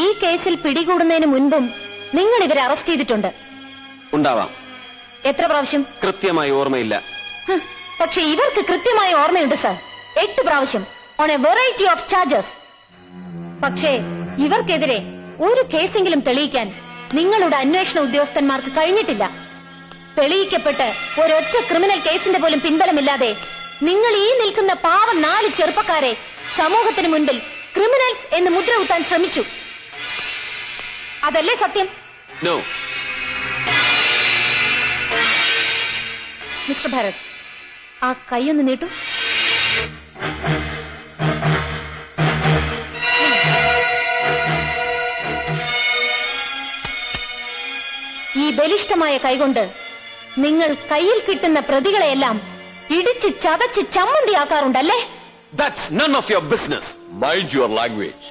ഈ കേസിൽ പിടികൂടുന്നതിന് മുൻപും നിങ്ങൾ ഇവരെ അറസ്റ്റ് ചെയ്തിട്ടുണ്ട്. ഉണ്ടാവാം. എത്ര പ്രാവശ്യം? കൃത്യമായി ഓർമ്മയില്ല. പക്ഷെ ഇവർക്ക് കൃത്യമായ ഓർമ്മയുണ്ട് സർ. 8 പ്രാവശ്യം on A variety of charges. പക്ഷേ ഇവർക്കെതിരെ ഒരു കേസെങ്കിലും തെളിയിക്കാൻ നിങ്ങളുടെ അന്വേഷണ ഉദ്യോഗസ്ഥന്മാർക്ക് കഴിഞ്ഞിട്ടില്ല. തെളിയിക്കപ്പെട്ട് ഒരൊറ്റ ക്രിമിനൽ കേസിന്റെ പോലും പിൻബലമില്ലാതെ നിങ്ങൾ ഈ നിൽക്കുന്ന പാവം 4 ചെറുപ്പക്കാരെ സമൂഹത്തിന് മുൻപിൽ ക്രിമിനൽസ് എന്ന് മുദ്ര കുത്താൻ ശ്രമിച്ചു. അതല്ലേ സത്യം? നോ. മിസ്റ്റർ ഭരത്, ആ കൈയൊന്ന് നീട്ടു. ഈ ബലിഷ്ഠമായ കൈകൊണ്ട് നിങ്ങൾ കയ്യിൽ കിട്ടുന്ന പ്രതികളെയെല്ലാം ഇടിച്ച് ചതച്ച് ചമ്മന്തിയാക്കാറുണ്ടല്ലേ? That's none of your business. Mind your language.